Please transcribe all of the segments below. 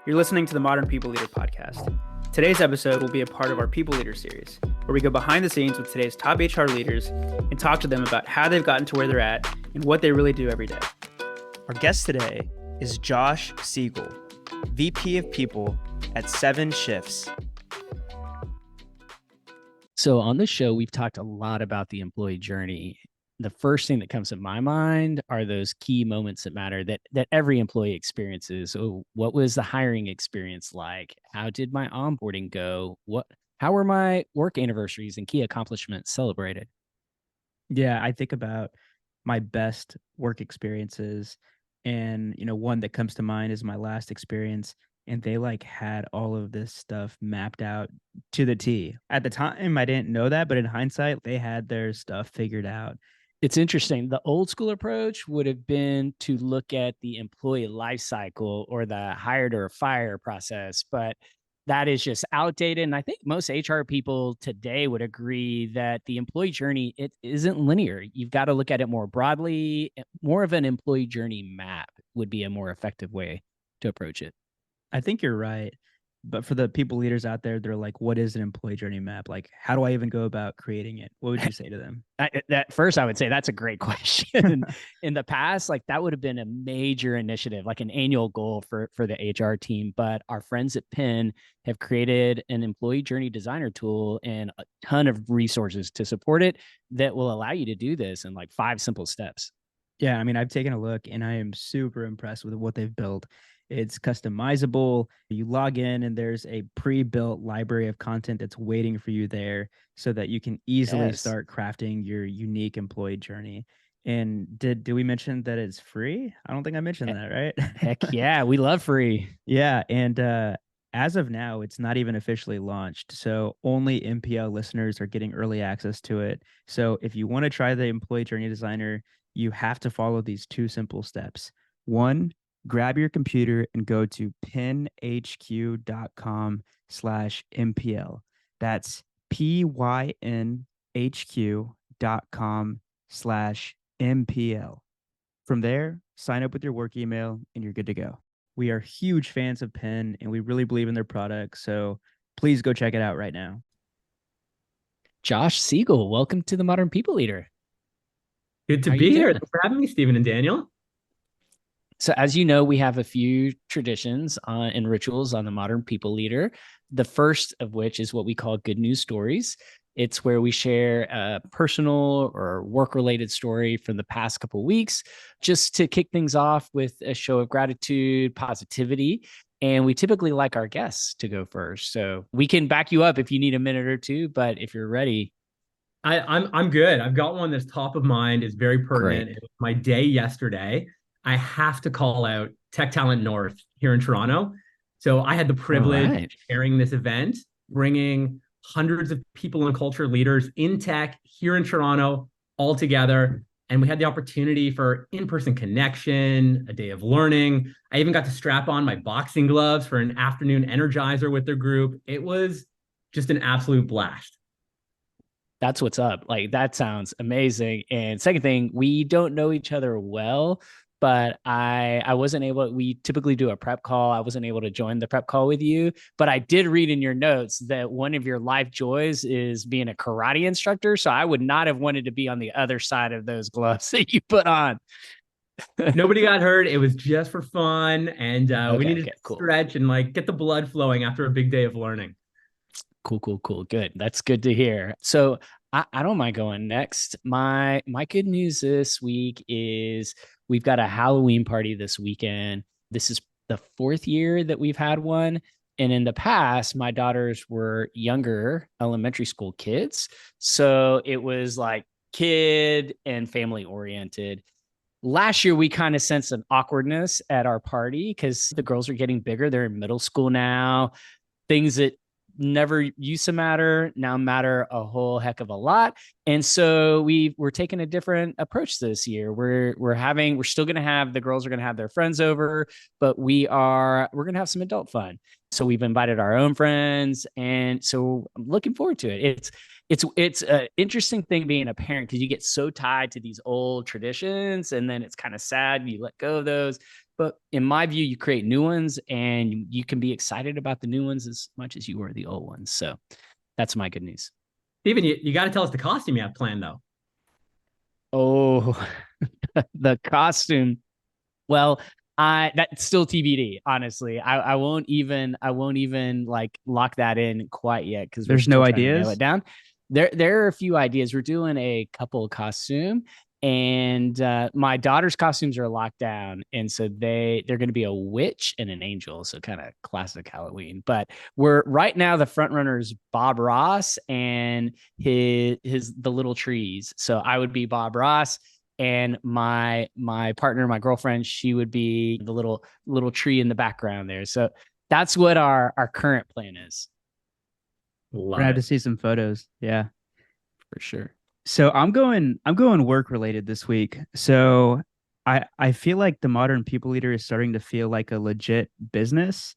You're listening to the Modern People Leader podcast. Today's episode will be a part of our People Leader series, where we go behind the scenes with today's top HR leaders and talk to them about how they've gotten to where they're at and what they really do every day. Our guest today is Josh Siegal, VP of People at 7Shifts. So on this show, we've talked a lot about the employee journey. The first thing that comes to my mind are those key moments that matter that every employee experiences. So what was the hiring experience like? How did my onboarding go? How were my work anniversaries and key accomplishments celebrated? Yeah, I think about my best work experiences, and one that comes to mind is my last experience, and they had all of this stuff mapped out to the T. At the time, I didn't know that, but in hindsight, they had their stuff figured out. It's interesting. The old school approach would have been to look at the employee life cycle or the hired or fire process, but that is just outdated. And I think most HR people today would agree that the employee journey, it isn't linear. You've got to look at it more broadly. More of an employee journey map would be a more effective way to approach it. I think you're right. But for the people leaders out there, they're like, what is an employee journey map? Like, how do I even go about creating it? What would you say to them? First, I would say that's a great question. In the past, that would have been a major initiative, like an annual goal for the HR team. But our friends at Penn have created an employee journey designer tool and a ton of resources to support it that will allow you to do this in 5 simple steps. Yeah, I mean, I've taken a look and I am super impressed with what they've built. It's customizable. You log in and there's a pre-built library of content that's waiting for you there so that you can easily start crafting your unique employee journey. And did we mention that it's free? I don't think I mentioned that, right? Heck yeah, we love free. Yeah, and as of now, it's not even officially launched. So only MPL listeners are getting early access to it. So if you want to try the employee journey designer, you have to follow these 2 simple steps. 1, grab your computer and go to pynhq.com/MPL. That's pynhq.com/MPL. From there, sign up with your work email and you're good to go. We are huge fans of Penn and we really believe in their product. So please go check it out right now. Josh Siegal, welcome to the Modern People Leader. Good to be here. Thanks for having me, Stephen and Daniel. So as you know, we have a few traditions and rituals on the Modern People Leader. The first of which is what we call Good News Stories. It's where we share a personal or work-related story from the past couple of weeks, just to kick things off with a show of gratitude, positivity. And we typically like our guests to go first. So we can back you up if you need a minute or two, but if you're ready. I'm good. I've got one that's top of mind. It's very pertinent. It was my day yesterday. I have to call out Tech Talent North here in Toronto. So I had the privilege of sharing this event, bringing hundreds of people and culture leaders in tech here in Toronto all together. And we had the opportunity for in-person connection, a day of learning. I even got to strap on my boxing gloves for an afternoon energizer with their group. It was just an absolute blast. That's what's up. That sounds amazing. And second thing, we don't know each other well, but I wasn't able, we typically do a prep call. I wasn't able to join the prep call with you, but I did read in your notes that one of your life joys is being a karate instructor. So I would not have wanted to be on the other side of those gloves that you put on. Nobody got hurt. It was just for fun. And we needed to stretch and get the blood flowing after a big day of learning. Cool. Good. That's good to hear. So I don't mind going next. My good news this week is we've got a Halloween party this weekend. This is the 4th year that we've had one. And in the past, my daughters were younger elementary school kids. So it was kid and family oriented. Last year, we kind of sensed an awkwardness at our party because the girls are getting bigger. They're in middle school now. Things that never used to matter now matter a whole heck of a lot. And so we're taking a different approach this year. We're still going to have, the girls are going to have their friends over, but we're going to have some adult fun. So we've invited our own friends. And so I'm looking forward to it. It's an interesting thing being a parent because you get so tied to these old traditions and then it's kind of sad. You let go of those. But in my view, you create new ones and you can be excited about the new ones as much as you were the old ones. So that's my good news. Steven, you got to tell us the costume you have planned, though. Oh, the costume. Well, that's still TBD, honestly. I won't even like lock that in quite yet because there's no ideas. Nail it down. There are a few ideas. We're doing a couple costume, and my daughter's costumes are locked down, and so they're going to be a witch and an angel, so kind of classic Halloween. But we're right now the front runner is Bob Ross and the little trees. So I would be Bob Ross. And my partner, my girlfriend, she would be the little tree in the background there. So that's what our current plan is. We're gonna have to see some photos. Yeah, for sure. So I'm going work related this week. So I feel like the Modern People Leader is starting to feel like a legit business.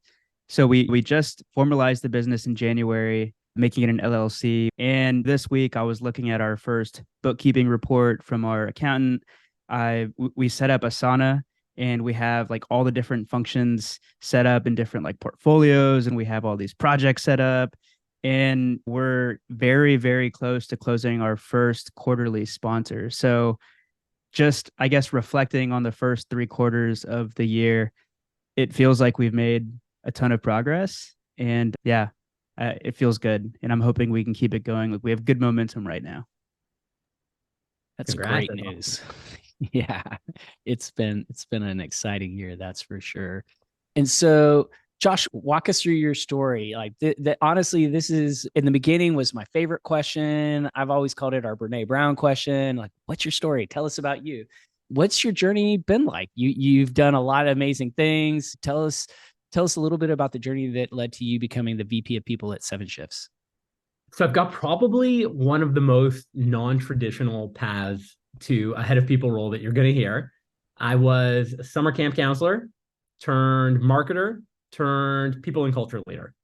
So we just formalized the business in January, making it an LLC. And this week I was looking at our first bookkeeping report from our accountant. We set up Asana, and we have like all the different functions set up in different like portfolios, and we have all these projects set up. And we're very, very close to closing our first quarterly sponsor. So just, I guess, reflecting on the first 3 quarters of the year, it feels like we've made a ton of progress. And yeah, it feels good. And I'm hoping we can keep it going. Like, we have good momentum right now. That's great news. Yeah, it's been an exciting year, that's for sure. And so, Josh, walk us through your story. Like, honestly, this is, in the beginning, was my favorite question. I've always called it our Brene Brown question. Like, what's your story? Tell us about you. What's your journey been like? You've done a lot of amazing things. Tell us a little bit about the journey that led to you becoming the VP of People at 7Shifts. So I've got probably one of the most non-traditional paths to a head of people role that you're going to hear. I was a summer camp counselor turned marketer turned people and culture leader.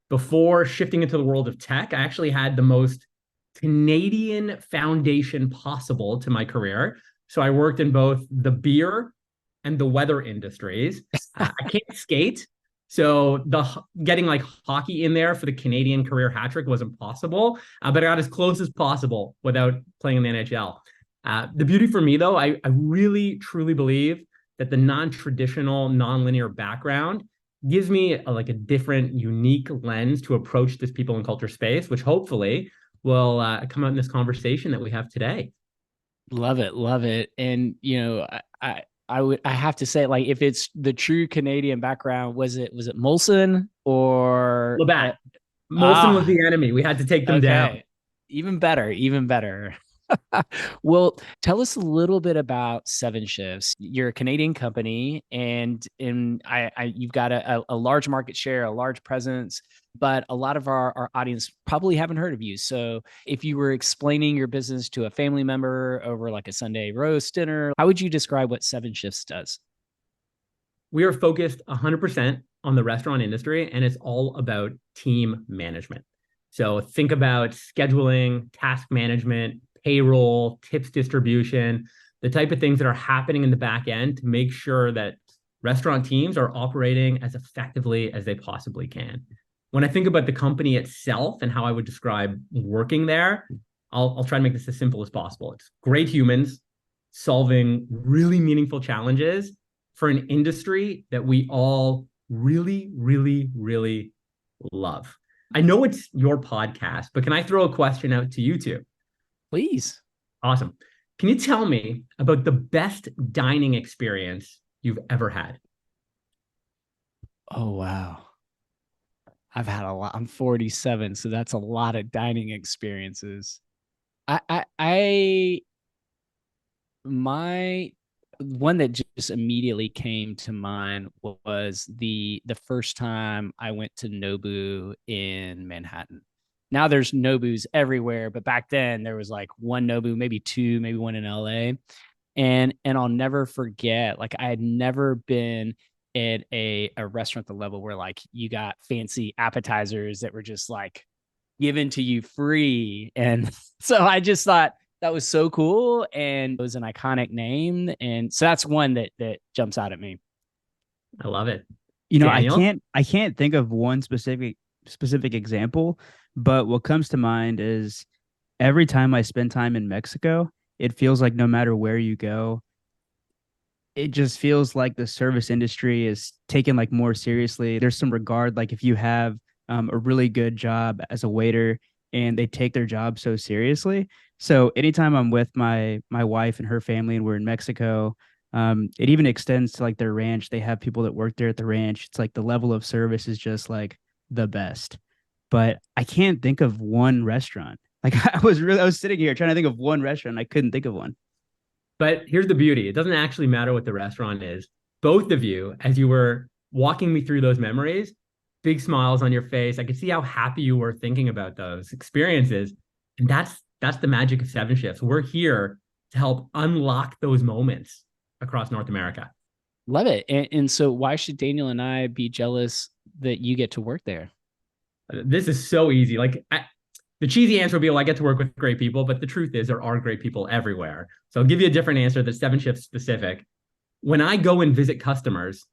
Before shifting into the world of tech, I actually had the most Canadian foundation possible to my career. So I worked in both the beer and the weather industries. I can't skate. So getting like hockey in there for the Canadian career hat trick wasn't possible, but I got as close as possible without playing in the NHL. The beauty for me, though, I really, truly believe that the non-traditional, non-linear background gives me a different, unique lens to approach this people and culture space, which hopefully will come out in this conversation that we have today. Love it. And, I have to say, like, if it's the true Canadian background, was it Molson or Labatt? Molson was the enemy. We had to take them down. Even better. Well, tell us a little bit about 7Shifts. You're a Canadian company, and you've got a large market share, a large presence, but a lot of our audience probably haven't heard of you. So if you were explaining your business to a family member over like a Sunday roast dinner, how would you describe what 7Shifts does? We are focused 100% on the restaurant industry, and it's all about team management. So think about scheduling, task management, payroll, tips distribution, the type of things that are happening in the back end to make sure that restaurant teams are operating as effectively as they possibly can. When I think about the company itself and how I would describe working there, I'll try to make this as simple as possible. It's great humans solving really meaningful challenges for an industry that we all really, really, really love. I know it's your podcast, but can I throw a question out to you two? Please. Awesome. Can you tell me about the best dining experience you've ever had? Oh, wow. I've had a lot. I'm 47, so that's a lot of dining experiences. My one that just immediately came to mind was the first time I went to Nobu in Manhattan. Now there's Nobus everywhere, but back then there was like one Nobu, maybe two, maybe one in LA. And I'll never forget, like, I had never been at a restaurant at the level where like you got fancy appetizers that were just like given to you free. And so I just thought that was so cool, and it was an iconic name. And so that's one that jumps out at me. I love it. You know, Daniel? I can't think of one specific example, but what comes to mind is every time I spend time in Mexico, it feels like no matter where you go, it just feels like the service industry is taken like more seriously. There's some regard, like if you have a really good job as a waiter and they take their job so seriously. So anytime I'm with my wife and her family and we're in Mexico, it even extends to like their ranch. They have people that work there at the ranch. It's like the level of service is just like the best. But I can't think of one restaurant. Like I was sitting here trying to think of one restaurant. I couldn't think of one. But here's the beauty. It doesn't actually matter what the restaurant is. Both of you, as you were walking me through those memories, big smiles on your face. I could see how happy you were thinking about those experiences. And that's the magic of 7 Shifts. We're here to help unlock those moments across North America. Love it. And so why should Daniel and I be jealous that you get to work there? This is so easy. The cheesy answer would be, well, I get to work with great people, but the truth is there are great people everywhere. So I'll give you a different answer that's 7 Shifts specific. When I go and visit customers,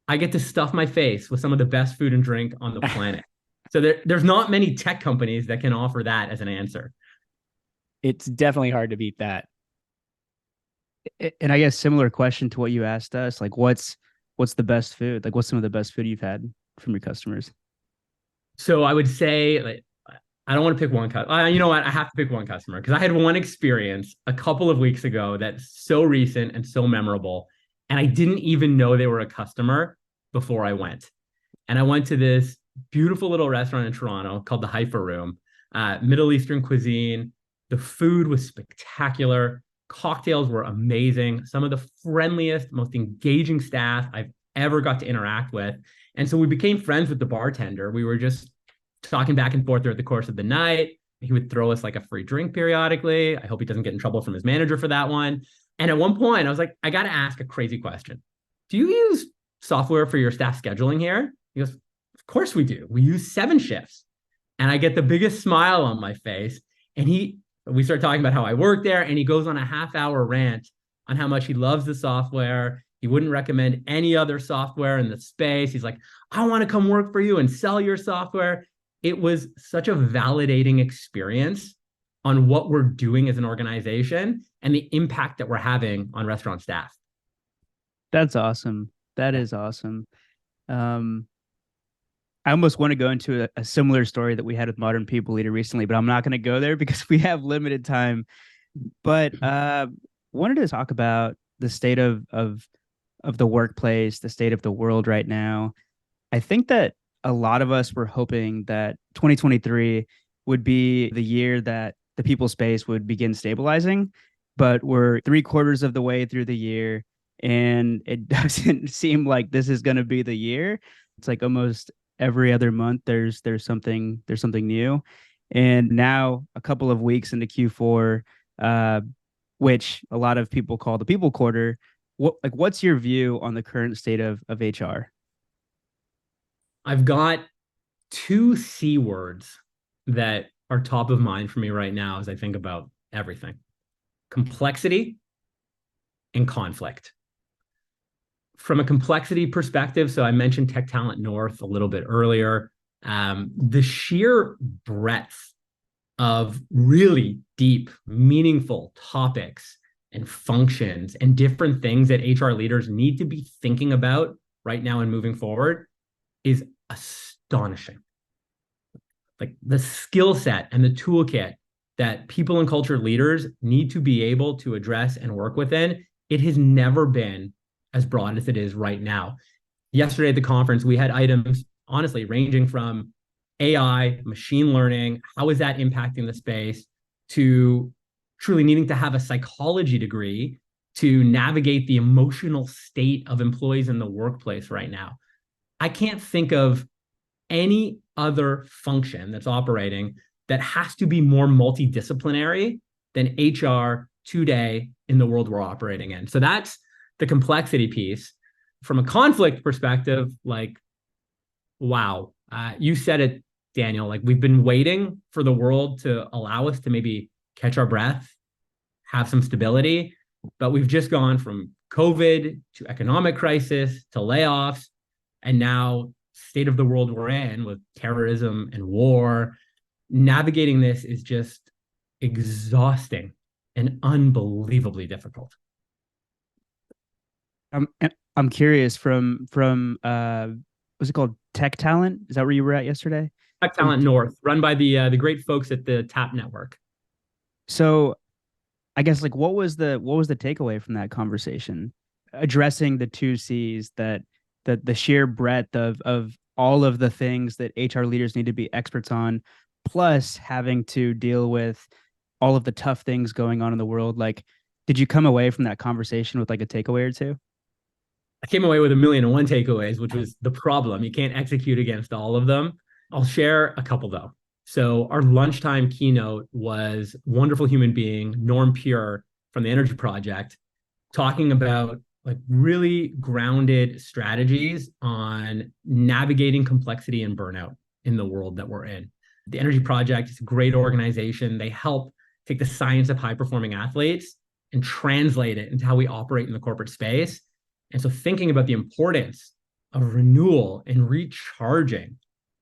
I get to stuff my face with some of the best food and drink on the planet. So there's not many tech companies that can offer that as an answer. It's definitely hard to beat that. And I guess similar question to what you asked us, like what's the best food? Like what's some of the best food you've had from your customers? So I would say, like, I don't want to pick one customer. You know what? I have to pick one customer because I had one experience a couple of weeks ago that's so recent and so memorable. And I didn't even know they were a customer before I went. And I went to this beautiful little restaurant in Toronto called the Haifa Room, Middle Eastern cuisine. The food was spectacular. Cocktails were amazing. Some of the friendliest, most engaging staff I've ever got to interact with. And so we became friends with the bartender. We were just talking back and forth throughout the course of the night. He would throw us like a free drink periodically. I hope he doesn't get in trouble from his manager for that one. And at one point, I was like, I got to ask a crazy question. Do you use software for your staff scheduling here? He goes, of course we do. We use 7 Shifts. And I get the biggest smile on my face. And we start talking about how I work there. And he goes on a half-hour rant on how much he loves the software. He wouldn't recommend any other software in the space. He's like, I want to come work for you and sell your software. It was such a validating experience on what we're doing as an organization and the impact that we're having on restaurant staff. That's awesome. That is awesome. I almost want to go into a similar story that we had with Modern People Leader recently, but I'm not going to go there because we have limited time. But wanted to talk about the state of the workplace, the state of the world right now. I think that a lot of us were hoping that 2023 would be the year that the people space would begin stabilizing, but we're 3/4 of the way through the year and it doesn't seem like this is going to be the year. It's like almost every other month there's something new. And now a couple of weeks into Q4, which a lot of people call the people quarter, what's your view on the current state of HR? I've got two C words that are top of mind for me right now as I think about everything: complexity and conflict. From a complexity perspective, so I mentioned Tech Talent North a little bit earlier. The sheer breadth of really deep, meaningful topics and functions and different things that HR leaders need to be thinking about right now and moving forward is astonishing. Like the skill set and the toolkit that people and culture leaders need to be able to address and work within, it has never been as broad as it is right now. Yesterday at the conference, we had items, honestly, ranging from AI, machine learning, how is that impacting the space, to truly needing to have a psychology degree to navigate the emotional state of employees in the workplace right now. I can't think of any other function that's operating that has to be more multidisciplinary than HR today in the world we're operating in. So that's the complexity piece. From a conflict perspective, like, wow, you said it, Daniel, like we've been waiting for the world to allow us to maybe catch our breath, have some stability. But we've just gone from COVID to economic crisis to layoffs, and now state of the world we're in with terrorism and war. Navigating this is just exhausting and unbelievably difficult. I'm curious from what's it called? Tech Talent? Is that where you were at yesterday? Tech Talent North, run by the great folks at the TAP network. So I guess like what was the takeaway from that conversation? Addressing the two C's, that the sheer breadth of all of the things that HR leaders need to be experts on, plus having to deal with all of the tough things going on in the world. Like, did you come away from that conversation with like a takeaway or two? I came away with 1,000,001 takeaways, which was the problem. You can't execute against all of them. I'll share a couple though. So our lunchtime keynote was wonderful human being, Norm Pure from the Energy Project, talking about like really grounded strategies on navigating complexity and burnout in the world that we're in. The Energy Project is a great organization. They help take the science of high performing athletes and translate it into how we operate in the corporate space. And so thinking about the importance of renewal and recharging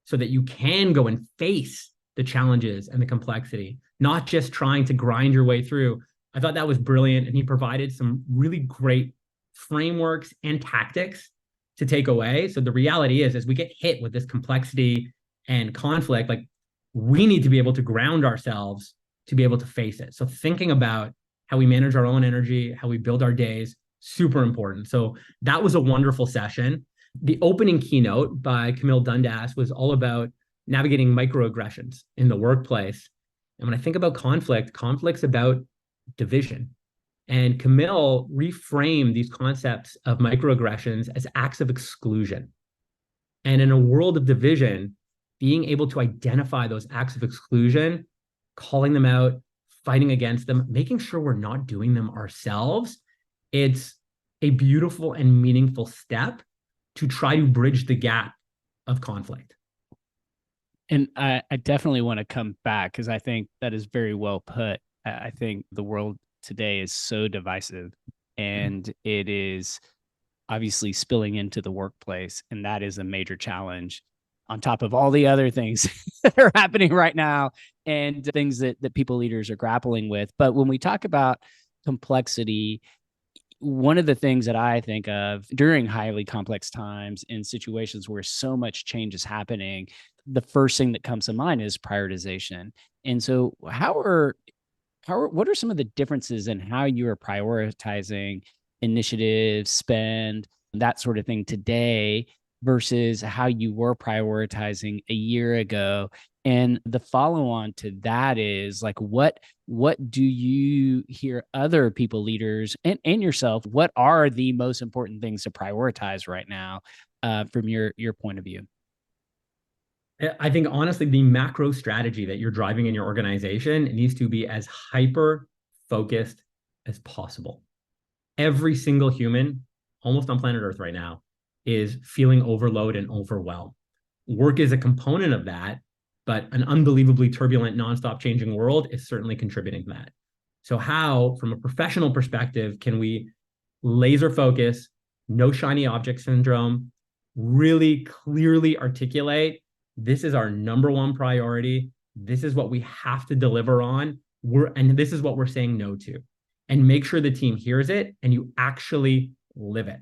so that you can go and face the challenges and the complexity, not just trying to grind your way through. I thought that was brilliant. And he provided some really great frameworks and tactics to take away. So the reality is, as we get hit with this complexity and conflict, like we need to be able to ground ourselves to be able to face it. So thinking about how we manage our own energy, how we build our days, super important. So that was a wonderful session. The opening keynote by Camille Dundas was all about navigating microaggressions in the workplace. And when I think about conflict's about division. And Camille reframed these concepts of microaggressions as acts of exclusion. And in a world of division, being able to identify those acts of exclusion, calling them out, fighting against them, making sure we're not doing them ourselves, it's a beautiful and meaningful step to try to bridge the gap of conflict. And I definitely want to come back because I think that is very well put. I think the world today is so divisive, and it is obviously spilling into the workplace. And that is a major challenge on top of all the other things that are happening right now and things that people leaders are grappling with. But when we talk about complexity, one of the things that I think of during highly complex times in situations where so much change is happening, the first thing that comes to mind is prioritization. And so what are some of the differences in how you are prioritizing initiatives, spend, that sort of thing today versus how you were prioritizing a year ago? And the follow on to that is like, what do you hear other people leaders and yourself, what are the most important things to prioritize right now from your point of view? I think honestly, the macro strategy that you're driving in your organization needs to be as hyper focused as possible. Every single human, almost on planet Earth right now, is feeling overload and overwhelmed. Work is a component of that, but an unbelievably turbulent, nonstop changing world is certainly contributing to that. So how, from a professional perspective, can we laser focus, no shiny object syndrome, really clearly articulate, this is our number one priority. This is what we have to deliver on. And this is what we're saying no to. And make sure the team hears it and you actually live it.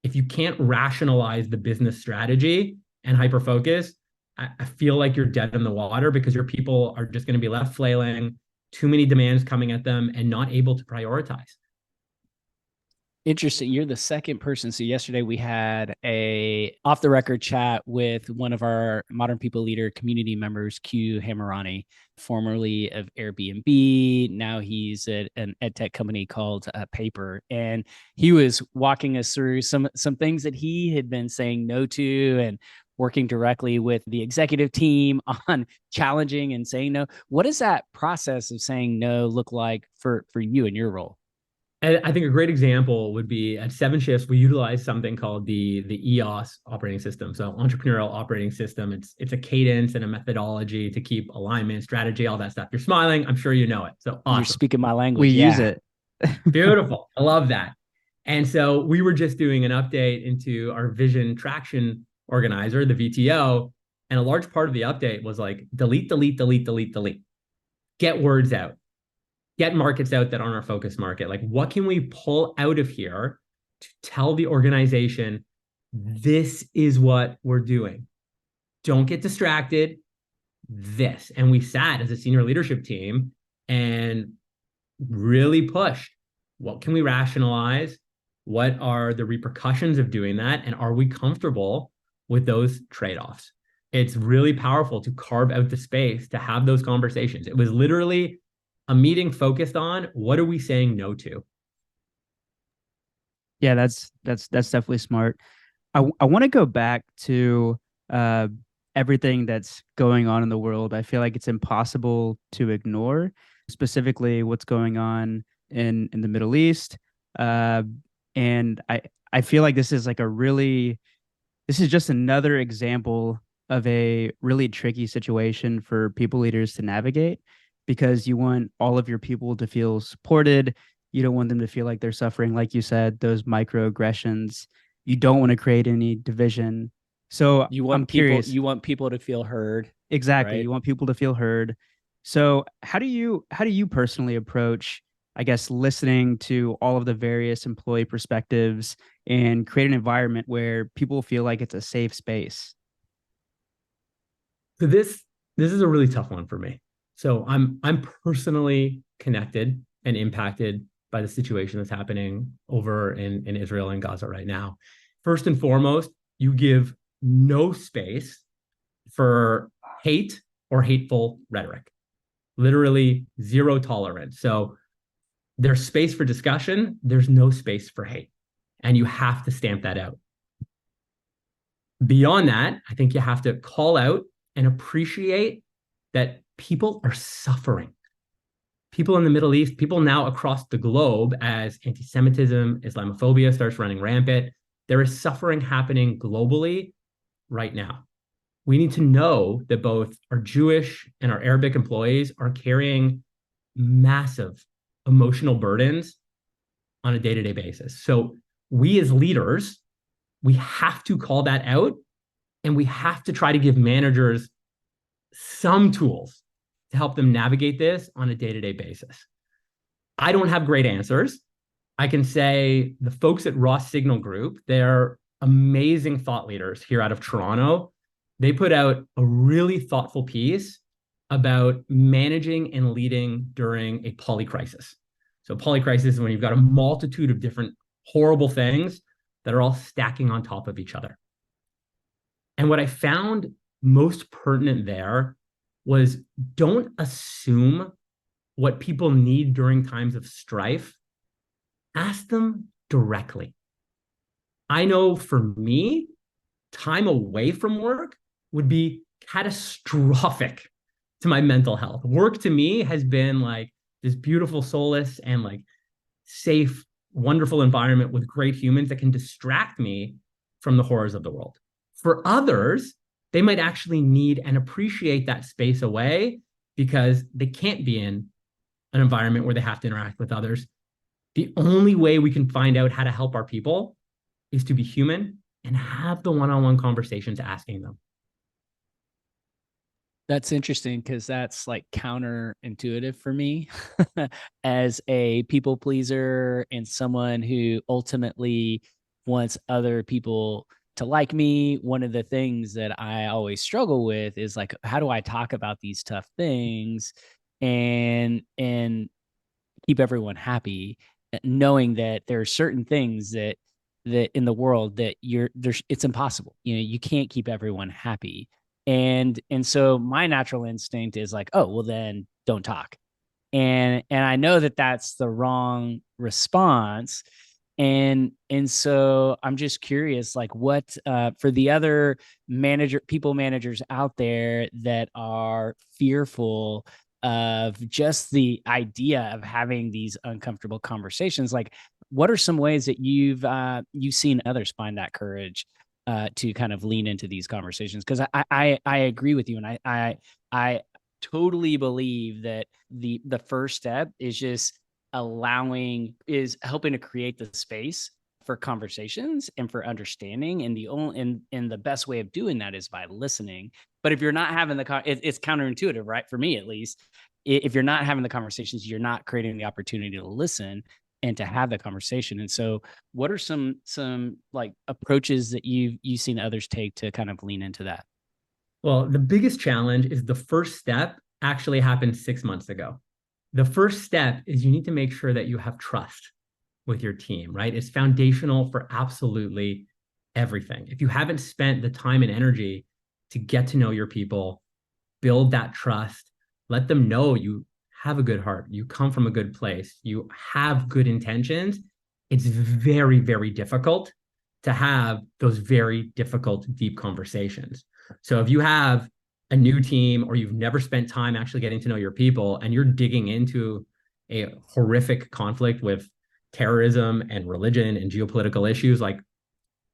If you can't rationalize the business strategy and hyper focus, I feel like you're dead in the water because your people are just going to be left flailing, too many demands coming at them and not able to prioritize. Interesting. You're the second person. So yesterday we had a off the record chat with one of our Modern People Leader community members, Q Hamarani, formerly of Airbnb. Now he's at an ed tech company called Paper. And he was walking us through some things that he had been saying no to and working directly with the executive team on challenging and saying no. What does that process of saying no look like for you in your role? And I think a great example would be at 7Shifts, we utilize something called the EOS operating system. So entrepreneurial operating system. It's a cadence and a methodology to keep alignment, strategy, all that stuff. You're smiling. I'm sure you know it. So awesome. You're speaking my language. We use it. Beautiful. I love that. And so we were just doing an update into our vision traction organizer, the VTO. And a large part of the update was like delete, delete, delete, delete, delete. Get words out, get markets out that aren't our focus market. Like, what can we pull out of here to tell the organization this is what we're doing? Don't get distracted. This. And we sat as a senior leadership team and really pushed. What can we rationalize? What are the repercussions of doing that? And are we comfortable with those trade-offs? It's really powerful to carve out the space to have those conversations. It was literally a meeting focused on what are we saying no to? Yeah, that's definitely smart. I want to go back to uh, everything that's going on in the world. I feel like it's impossible to ignore, specifically what's going on in the Middle East. Uh, and I feel like this is just another example of a really tricky situation for people leaders to navigate because you want all of your people to feel supported. You don't want them to feel like they're suffering, like you said, those microaggressions. You don't want to create any division. So I'm curious. You want people to feel heard. Exactly. Right? You want people to feel heard. So how do you personally approach, I guess, listening to all of the various employee perspectives and create an environment where people feel like it's a safe space? So this is a really tough one for me. So I'm personally connected and impacted by the situation that's happening over in Israel and Gaza right now. First and foremost, you give no space for hate or hateful rhetoric. Literally zero tolerance. So there's space for discussion, there's no space for hate. And you have to stamp that out. Beyond that, I think you have to call out and appreciate that people are suffering. People in the Middle East, people now across the globe, as anti-Semitism, Islamophobia starts running rampant, there is suffering happening globally right now. We need to know that both our Jewish and our Arabic employees are carrying massive emotional burdens on a day-to-day basis. So we as leaders, we have to call that out, and we have to try to give managers some tools to help them navigate this on a day-to-day basis. I don't have great answers. I can say the folks at Ross Signal Group, they're amazing thought leaders here out of Toronto. They put out a really thoughtful piece about managing and leading during a polycrisis. So polycrisis is when you've got a multitude of different horrible things that are all stacking on top of each other. And what I found most pertinent there was don't assume what people need during times of strife. Ask them directly. I know for me, time away from work would be catastrophic to my mental health. Work to me has been like this beautiful solace and like safe, wonderful environment with great humans that can distract me from the horrors of the world. For others, they might actually need and appreciate that space away because they can't be in an environment where they have to interact with others. The only way we can find out how to help our people is to be human and have the one-on-one conversations asking them. That's interesting because that's like counterintuitive for me as a people pleaser and someone who ultimately wants other people to like me. One of the things that I always struggle with is like, how do I talk about these tough things and keep everyone happy, knowing that there are certain things that in the world that it's impossible. You know, you can't keep everyone happy. And so my natural instinct is like, oh, well then don't talk. And I know that that's the wrong response. And so I'm just curious, like what for the other people managers out there that are fearful of just the idea of having these uncomfortable conversations, like what are some ways that you've seen others find that courage to kind of lean into these conversations? Because I agree with you, and I totally believe that the first step is just helping to create the space for conversations and for understanding. And the best way of doing that is by listening. But if you're not having it's counterintuitive, right? For me, at least, if you're not having the conversations, you're not creating the opportunity to listen and to have the conversation. And so what are some like approaches that you've seen others take to kind of lean into that? Well, the biggest challenge is the first step actually happened 6 months ago. The first step is you need to make sure that you have trust with your team, right? It's foundational for absolutely everything. If you haven't spent the time and energy to get to know your people, build that trust, let them know you have a good heart, you come from a good place, you have good intentions, it's very, very difficult to have those very difficult, deep conversations. So if you have a new team or you've never spent time actually getting to know your people and you're digging into a horrific conflict with terrorism and religion and geopolitical issues, like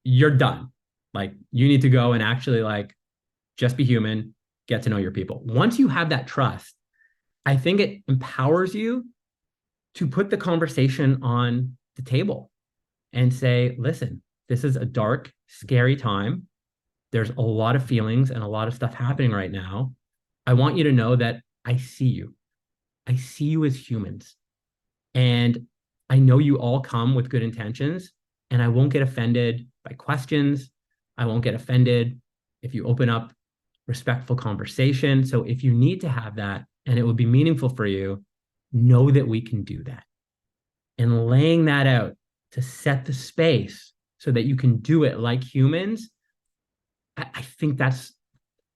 you're done. Like you need to go and actually like just be human, get to know your people. Once you have that trust, I think it empowers you to put the conversation on the table and say, listen, this is a dark, scary time. There's a lot of feelings and a lot of stuff happening right now. I want you to know that I see you. I see you as humans. And I know you all come with good intentions, and I won't get offended by questions. I won't get offended if you open up respectful conversation. So if you need to have that and it would be meaningful for you, know that we can do that. And laying that out to set the space so that you can do it like humans, I think that's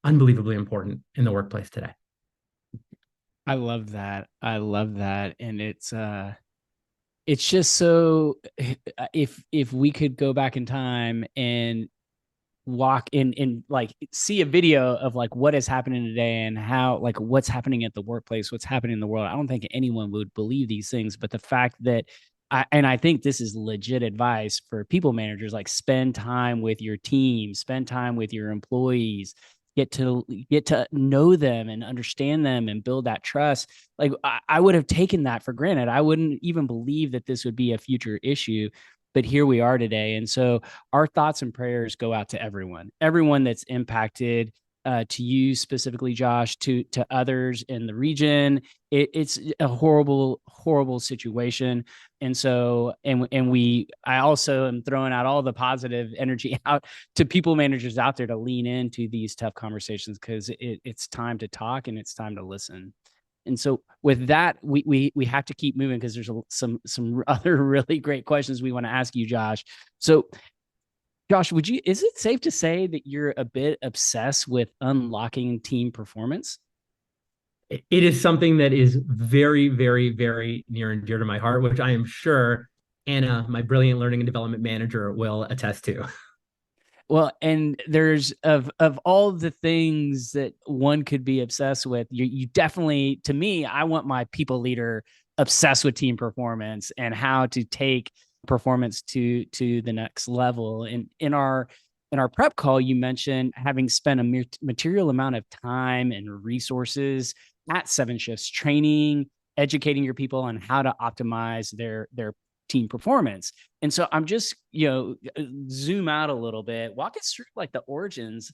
unbelievably important in the workplace today. I love that. I love that. And it's just so, if we could go back in time and walk in like see a video of like what is happening today and how like what's happening at the workplace, what's happening in the world, I don't think anyone would believe these things. But the fact that I think this is legit advice for people managers, like spend time with your team, spend time with your employees, get to know them and understand them and build that trust. Like I would have taken that for granted. I wouldn't even believe that this would be a future issue, but here we are today. And so our thoughts and prayers go out to everyone that's impacted, to you specifically, Josh, to others in the region. It's a horrible, horrible situation. And so, I also am throwing out all the positive energy out to people managers out there to lean into these tough conversations, because it's time to talk and it's time to listen. And so with that, we have to keep moving because there's some other really great questions we want to ask you, Josh. So Josh, is it safe to say that you're a bit obsessed with unlocking team performance? It is something that is very, very, very near and dear to my heart, which I am sure Anna, my brilliant learning and development manager, will attest to. Well, and there's of all the things that one could be obsessed with, you definitely, to me, I want my people leader obsessed with team performance and how to take performance to the next level. And in our prep call, you mentioned having spent a material amount of time and resources at 7Shifts training, educating your people on how to optimize their team performance. And so I'm just, zoom out a little bit, walk us through like the origins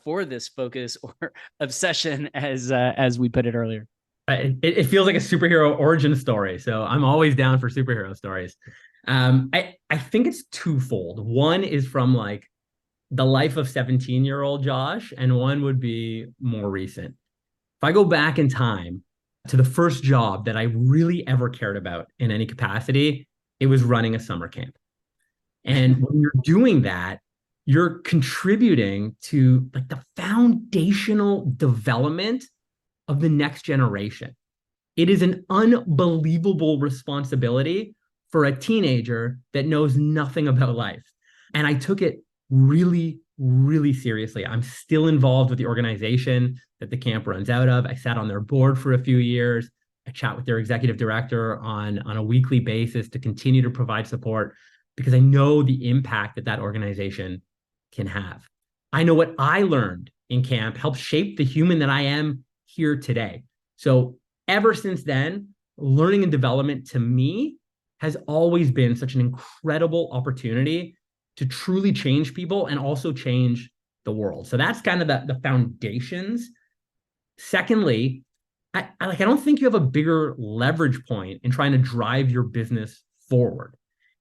for this focus or obsession, as we put it earlier. It feels like a superhero origin story. So I'm always down for superhero stories. I think it's twofold. One is from like the life of 17-year-old Josh, and one would be more recent. If I go back in time to the first job that I really ever cared about in any capacity, it was running a summer camp. And when you're doing that, you're contributing to like the foundational development of the next generation. It is an unbelievable responsibility for a teenager that knows nothing about life. And I took it really, really seriously. I'm still involved with the organization that the camp runs out of. I sat on their board for a few years. I chat with their executive director on a weekly basis to continue to provide support, because I know the impact that organization can have. I know what I learned in camp helped shape the human that I am here today. So ever since then, learning and development to me has always been such an incredible opportunity to truly change people and also change the world. So that's kind of the foundations. Secondly, I don't think you have a bigger leverage point in trying to drive your business forward.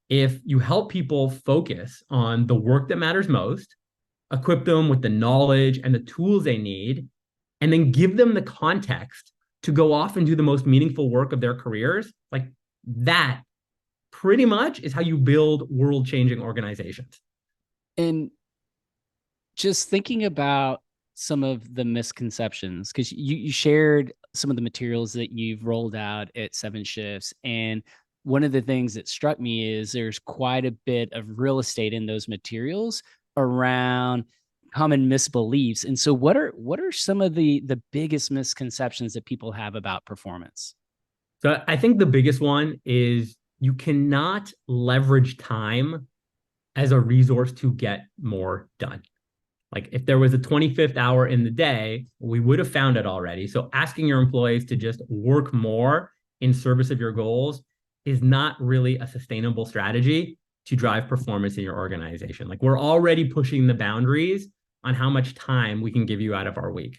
If you help people focus on the work that matters most, equip them with the knowledge and the tools they need, and then give them the context to go off and do the most meaningful work of their careers, like that pretty much is how you build world-changing organizations. And just thinking about some of the misconceptions, because you shared some of the materials that you've rolled out at 7Shifts. And one of the things that struck me is there's quite a bit of real estate in those materials around common misbeliefs. And so what are some of the biggest misconceptions that people have about performance? So I think the biggest one is you cannot leverage time as a resource to get more done. Like if there was a 25th hour in the day, we would have found it already. So asking your employees to just work more in service of your goals is not really a sustainable strategy to drive performance in your organization. Like we're already pushing the boundaries on how much time we can give you out of our week.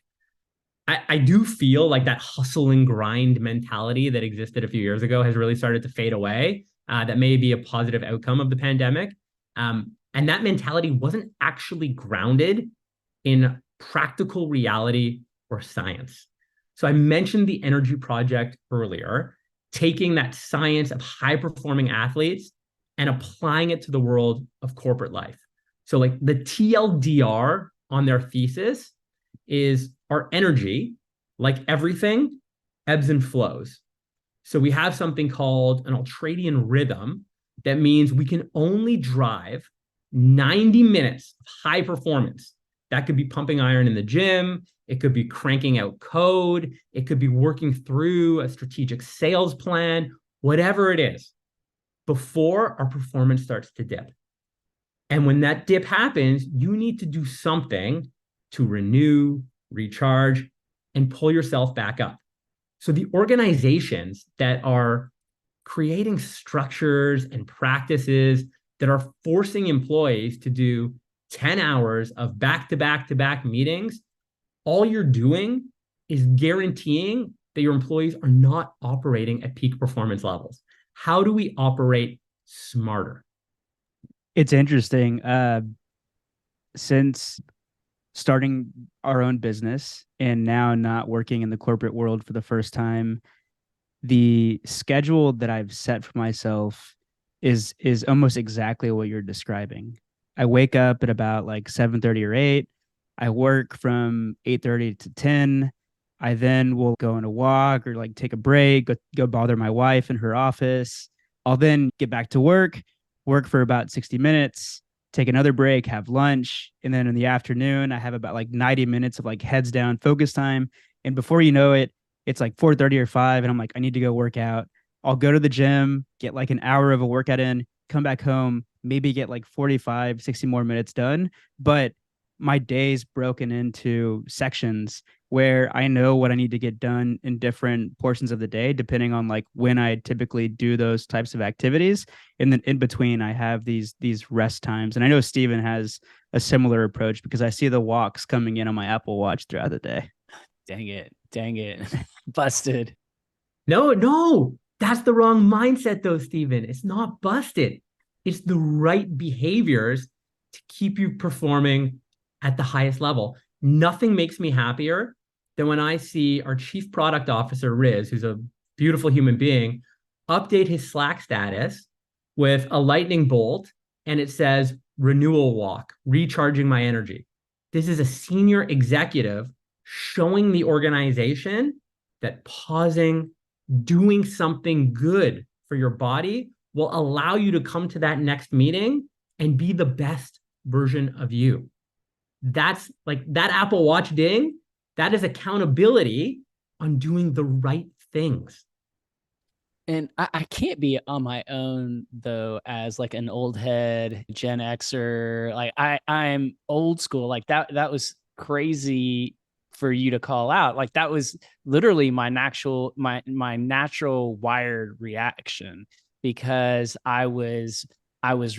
I do feel like that hustle and grind mentality that existed a few years ago has really started to fade away. That may be a positive outcome of the pandemic. And that mentality wasn't actually grounded in practical reality or science. So I mentioned the Energy Project earlier, taking that science of high-performing athletes and applying it to the world of corporate life. So like the TLDR on their thesis is our energy, like everything, ebbs and flows. So we have something called an ultradian rhythm that means we can only drive 90 minutes of high performance. That could be pumping iron in the gym. It could be cranking out code. It could be working through a strategic sales plan, whatever it is, before our performance starts to dip. And when that dip happens, you need to do something to renew, recharge, and pull yourself back up. So the organizations that are creating structures and practices that are forcing employees to do 10 hours of back-to-back-to-back meetings, all you're doing is guaranteeing that your employees are not operating at peak performance levels. How do we operate smarter? It's interesting. Since starting our own business and now not working in the corporate world for the first time, the schedule that I've set for myself is almost exactly what you're describing. I wake up at about like 7:30 or 8. I work from 8:30 to 10. I then will go on a walk or like take a break, go bother my wife in her office. I'll then get back to work for about 60 minutes, take another break, have lunch, and then in the afternoon I have about like 90 minutes of like heads down focus time. And before you know it, it's like 4:30 or 5, and I'm like, I need to go work out. I'll go to the gym, get like an hour of a workout in, come back home, maybe get like 45, 60 more minutes done. But my day's broken into sections where I know what I need to get done in different portions of the day, depending on like when I typically do those types of activities. And then in between, I have these rest times. And I know Steven has a similar approach because I see the walks coming in on my Apple Watch throughout the day. Dang it. Busted. No, that's the wrong mindset though, Steven. It's not busted. It's the right behaviors to keep you performing at the highest level. Nothing makes me happier than when I see our chief product officer, Riz, who's a beautiful human being, update his Slack status with a lightning bolt and it says renewal walk, recharging my energy. This is a senior executive showing the organization that pausing, doing something good for your body will allow you to come to that next meeting and be the best version of you. That's like that Apple Watch ding, that is accountability on doing the right things. And I can't be on my own though, as like an old head Gen Xer. Like I'm old school. Like that was crazy for you to call out. Like that was literally my natural wired reaction, because I was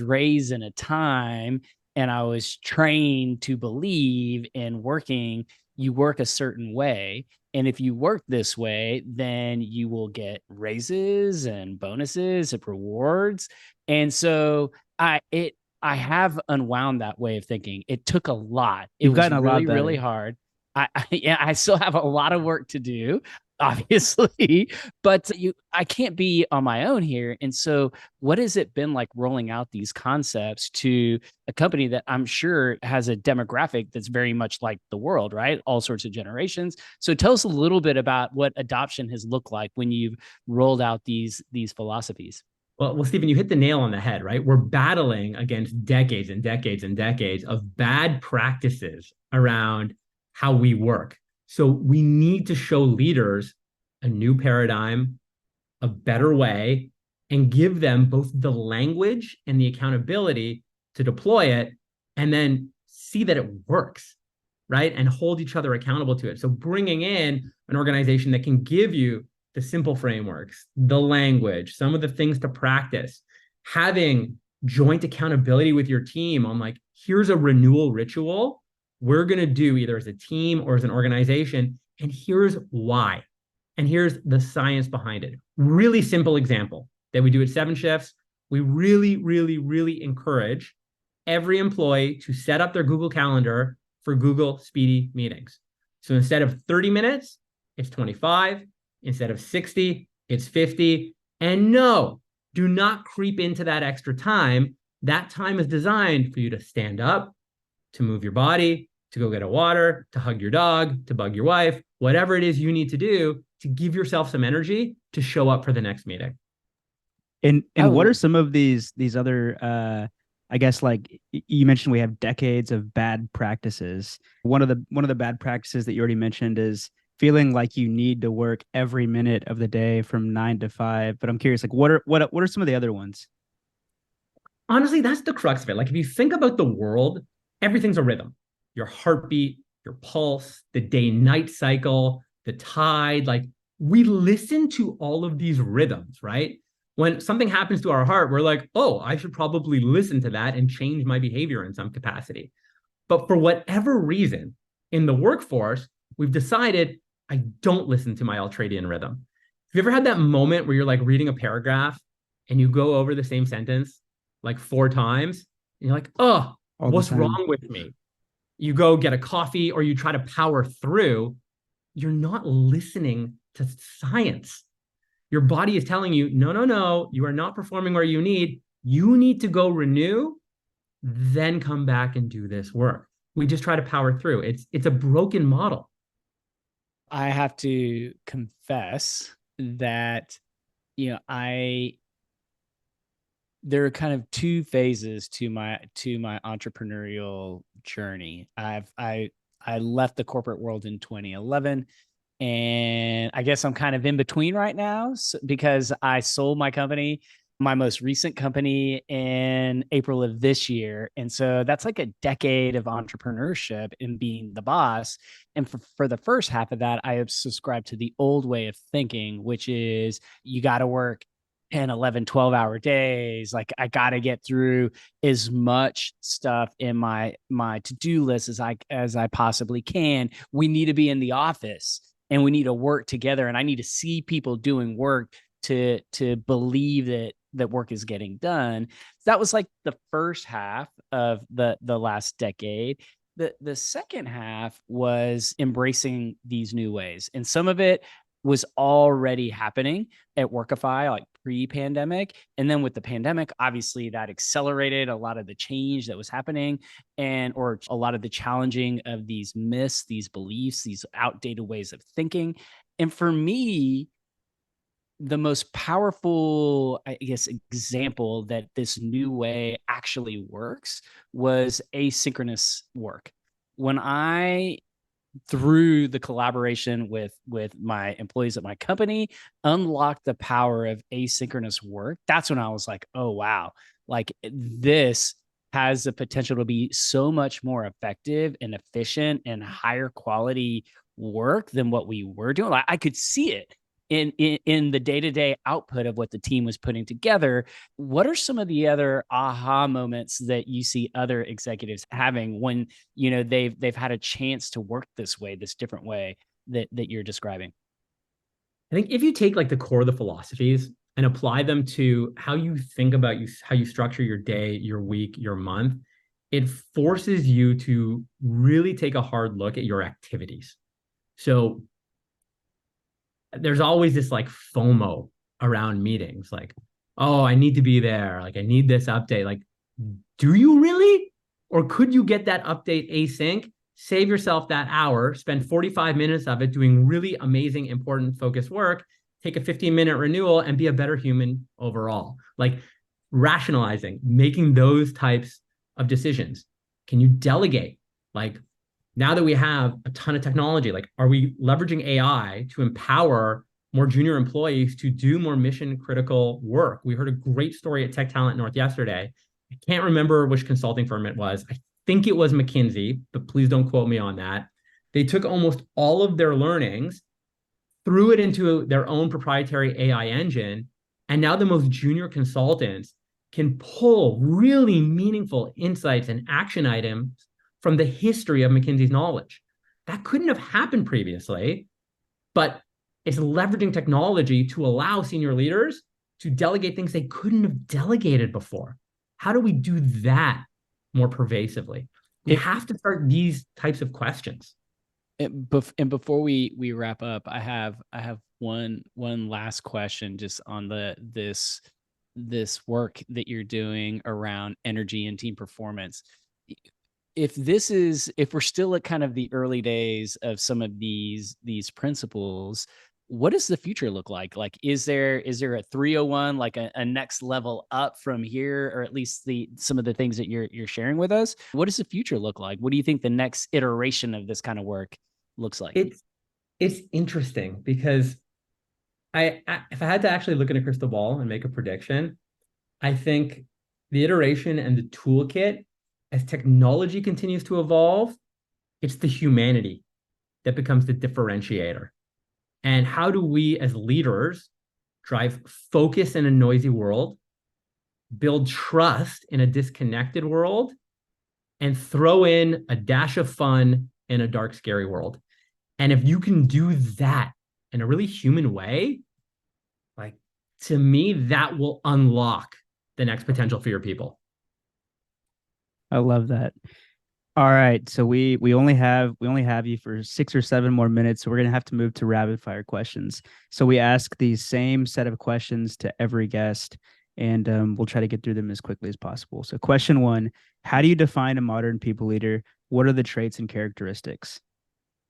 raised in a time and I was trained to believe in working, you work a certain way. And if you work this way, then you will get raises and bonuses and rewards. And so I have unwound that way of thinking. It took a lot. It You've was gotten a lot really, better. really hard. Yeah, I still have a lot of work to do, obviously, but I can't be on my own here. And so what has it been like rolling out these concepts to a company that I'm sure has a demographic that's very much like the world, right? All sorts of generations. So tell us a little bit about what adoption has looked like when you've rolled out these philosophies. Well, Stephen, you hit the nail on the head, right? We're battling against decades and decades and decades of bad practices around how we work. So we need to show leaders a new paradigm, a better way, and give them both the language and the accountability to deploy it, and then see that it works, right? And hold each other accountable to it. So bringing in an organization that can give you the simple frameworks, the language, some of the things to practice, having joint accountability with your team on like, here's a renewal ritual we're going to do either as a team or as an organization, and here's why. And here's the science behind it. Really simple example that we do at 7Shifts. We really, really, really encourage every employee to set up their Google Calendar for Google Speedy meetings. So instead of 30 minutes, it's 25. Instead of 60, it's 50. And no, do not creep into that extra time. That time is designed for you to stand up, to move your body, to go get a water, to hug your dog, to bug your wife, whatever it is you need to do to give yourself some energy to show up for the next meeting. And what are some of these other I guess, like you mentioned, we have decades of bad practices. One of the bad practices that you already mentioned is feeling like you need to work every minute of the day from 9 to 5. But I'm curious, like what are some of the other ones? Honestly, that's the crux of it. Like if you think about the world, everything's a rhythm. Your heartbeat, your pulse, the day-night cycle, the tide, like we listen to all of these rhythms, right? When something happens to our heart, we're like, oh, I should probably listen to that and change my behavior in some capacity. But for whatever reason, in the workforce, we've decided I don't listen to my ultradian rhythm. Have you ever had that moment where you're like reading a paragraph and you go over the same sentence like 4 times and you're like, oh, what's wrong with me? You go get a coffee or you try to power through. You're not listening to science. Your body is telling you, no, no, no, you are not performing where you need. You need to go renew, then come back and do this work. We just try to power through. It's a broken model. I have to confess that, there are kind of 2 phases to my entrepreneurial journey. I left the corporate world in 2011, and I guess I'm kind of in between right now, because I sold my company, my most recent company, in April of this year. And so that's like a decade of entrepreneurship and being the boss. And for the first half of that, I have subscribed to the old way of thinking, which is you got to work 10, 11, 12-hour days. Like I got to get through as much stuff in my to-do list as I possibly can. We need to be in the office and we need to work together. And I need to see people doing work to believe that work is getting done. That was like the first half of the last decade. The second half was embracing these new ways. And some of it was already happening at Workify, like pre-pandemic. And then with the pandemic, obviously that accelerated a lot of the change that was happening, or a lot of the challenging of these myths, these beliefs, these outdated ways of thinking. And for me, the most powerful, I guess, example that this new way actually works was asynchronous work. When I, through the collaboration with my employees at my company, unlocked the power of asynchronous work, that's when I was like, oh, wow, like this has the potential to be so much more effective and efficient and higher quality work than what we were doing. Like, I could see it in the day-to-day output of what the team was putting together. What are some of the other aha moments that you see other executives having when, they've had a chance to work this way, this different way that you're describing? I think if you take like the core of the philosophies and apply them to how you think about how you structure your day, your week, your month, it forces you to really take a hard look at your activities. So there's always this like FOMO around meetings, like, oh, I need to be there. Like, I need this update. Like, do you really? Or could you get that update async, save yourself that hour, spend 45 minutes of it doing really amazing, important, focused work, take a 15-minute renewal, and be a better human overall? Like, rationalizing, making those types of decisions. Can you delegate? Like, now that we have a ton of technology, like, are we leveraging AI to empower more junior employees to do more mission critical work? We heard a great story at Tech Talent North yesterday. I can't remember which consulting firm it was. I think it was McKinsey, but please don't quote me on that. They took almost all of their learnings, threw it into their own proprietary AI engine, and now the most junior consultants can pull really meaningful insights and action items from the history of McKinsey's knowledge. That couldn't have happened previously, but it's leveraging technology to allow senior leaders to delegate things they couldn't have delegated before. How do we do that more pervasively? We have to start these types of questions. And before we wrap up, I have one last question just on this work that you're doing around energy and team performance. If we're still at kind of the early days of some of these principles, what does the future look like? Like, is there a 301, like a next level up from here, or at least some of the things that you're sharing with us? What does the future look like? What do you think the next iteration of this kind of work looks like? It's interesting because if I had to actually look in a crystal ball and make a prediction, I think the iteration and the toolkit, as technology continues to evolve, it's the humanity that becomes the differentiator. And how do we as leaders drive focus in a noisy world, build trust in a disconnected world, and throw in a dash of fun in a dark, scary world? And if you can do that in a really human way, like, to me, that will unlock the next potential for your people. I love that. All right, so we only have you for 6 or 7 more minutes, so we're gonna have to move to rapid fire questions. So we ask the same set of questions to every guest, and we'll try to get through them as quickly as possible. So question 1: how do you define a modern people leader? What are the traits and characteristics?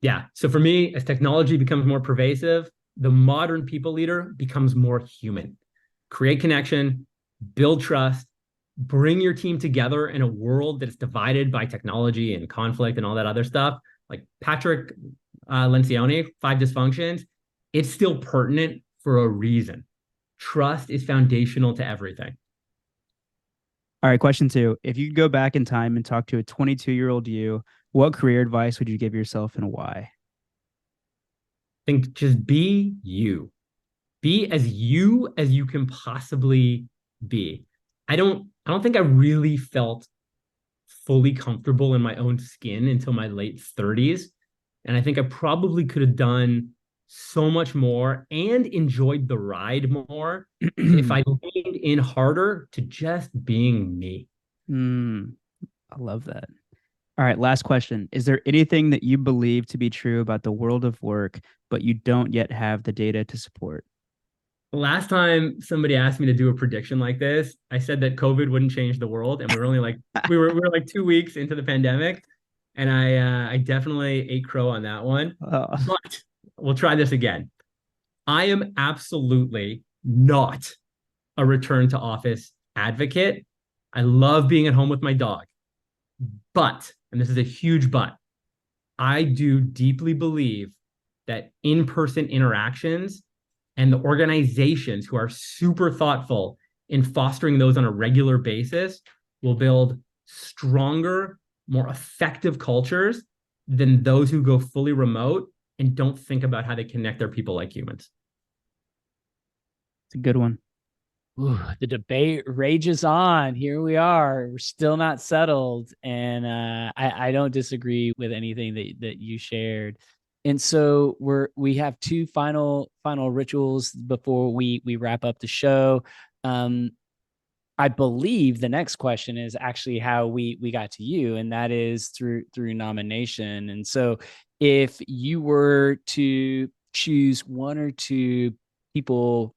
Yeah, so for me, as technology becomes more pervasive, the modern people leader becomes more human. Create connection, build trust, bring your team together in a world that is divided by technology and conflict and all that other stuff. Like Patrick Lencioni, 5 Dysfunctions, it's still pertinent for a reason. Trust is foundational to everything. All right, question 2: if you could go back in time and talk to a 22-year-old you, what career advice would you give yourself and why? I think just be you. Be as you can possibly be. I don't think I really felt fully comfortable in my own skin until my late 30s. And I think I probably could have done so much more and enjoyed the ride more if I leaned in harder to just being me. I love that. All right, last question. Is there anything that you believe to be true about the world of work, but you don't yet have the data to support? Last time somebody asked me to do a prediction like this, I said that COVID wouldn't change the world, and we were only like we were like 2 weeks into the pandemic, and I definitely ate crow on that one. But we'll try this again. I am absolutely not a return to office advocate. I love being at home with my dog, but, and this is a huge but, I do deeply believe that in-person interactions and the organizations who are super thoughtful in fostering those on a regular basis will build stronger, more effective cultures than those who go fully remote and don't think about how they connect their people like humans. It's a good one. Ooh, the debate rages on. Here we are. We're still not settled. And I don't disagree with anything that you shared. And so we have two final rituals before we wrap up the show. I believe the next question is actually how we got to you, and that is through nomination. And so if you were to choose one or two people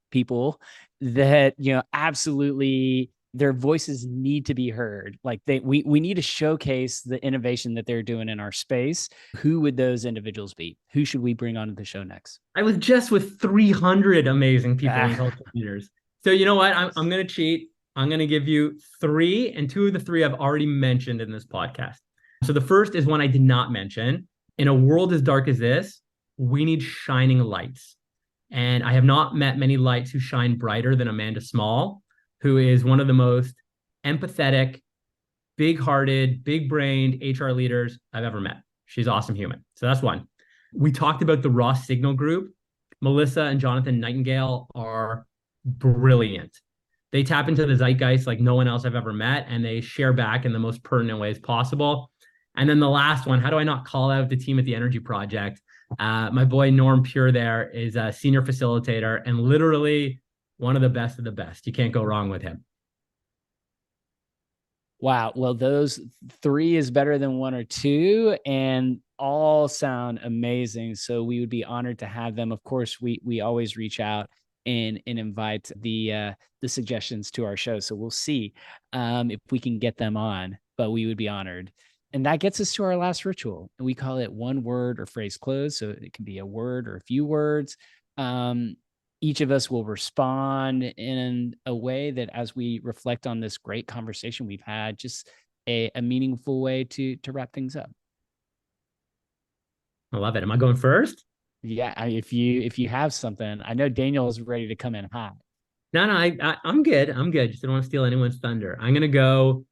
that, absolutely their voices need to be heard, like we need to showcase the innovation that they're doing in our space, who would those individuals be? Who should we bring onto the show next? I was just with 300 amazing people and culture leaders. So you know what? I'm going to cheat. I'm going to give you three, and two of the three I've already mentioned in this podcast. So the first is one I did not mention. In a world as dark as this, we need shining lights. And I have not met many lights who shine brighter than Amanda Small, who is one of the most empathetic, big-hearted, big-brained HR leaders I've ever met. She's an awesome human. So that's one. We talked about the Raw Signal group. Melissa and Jonathan Nightingale are brilliant. They tap into the zeitgeist like no one else I've ever met, and they share back in the most pertinent ways possible. And then the last one, how do I not call out the team at the Energy Project? My boy Norm Pure there is a senior facilitator and literally one of the best of the best. You can't go wrong with him. Wow. Well, those three is better than one or two, and all sound amazing. So we would be honored to have them. Of course, we always reach out and invite the suggestions to our show. So we'll see if we can get them on, but we would be honored. And that gets us to our last ritual. And we call it one word or phrase close. So it can be a word or a few words. Each of us will respond in a way that, as we reflect on this great conversation we've had, just a meaningful way to wrap things up. I love it. Am I going first? Yeah, if you have something, I know Daniel is ready to come in hot. No, I'm good. I'm good. Just don't want to steal anyone's thunder. I'm gonna go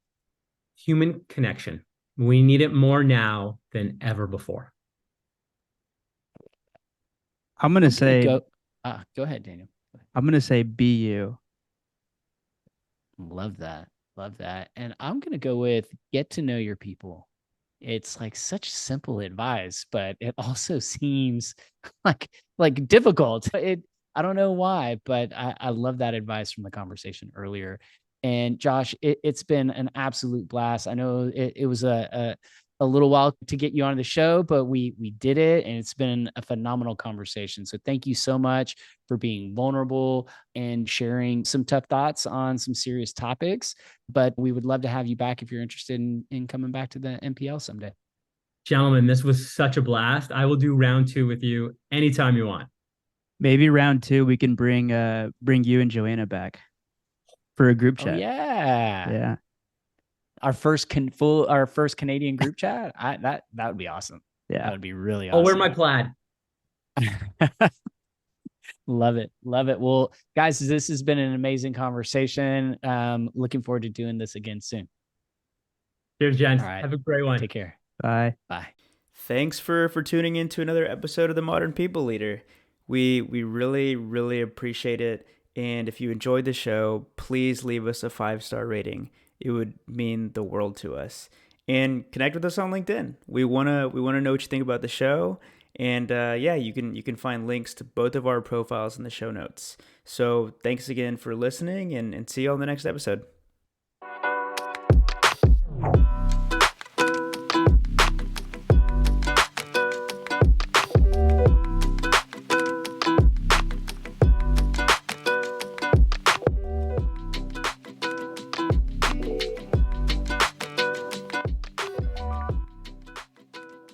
human connection. We need it more now than ever before. I'm gonna say go ahead, Daniel. I'm gonna say be you. Love that. And I'm gonna go with get to know your people. It's like such simple advice, but it also seems like difficult. I don't know why, but I love that advice from the conversation earlier. And Josh, it's been an absolute blast. I know it was a little while to get you on the show, but we did it, and it's been a phenomenal conversation. So thank you so much for being vulnerable and sharing some tough thoughts on some serious topics. But we would love to have you back if you're interested in coming back to the MPL someday. Gentlemen, this was such a blast. I will do round 2 with you anytime you want. Maybe round 2 we can bring you and Joanna back for a group chat. Oh, yeah. Yeah. Our first Canadian group chat. That would be awesome. Yeah. That would be really awesome. I'll wear my plaid. Love it. Well, guys, this has been an amazing conversation. Looking forward to doing this again soon. Cheers, gents. All right. Have a great one. Take care. Bye. Thanks for tuning in to another episode of The Modern People Leader. We really, really appreciate it. And if you enjoyed the show, please leave us a 5-star rating. It would mean the world to us. And connect with us on LinkedIn. We wanna know what you think about the show. And you can find links to both of our profiles in the show notes. So thanks again for listening, and see you on the next episode.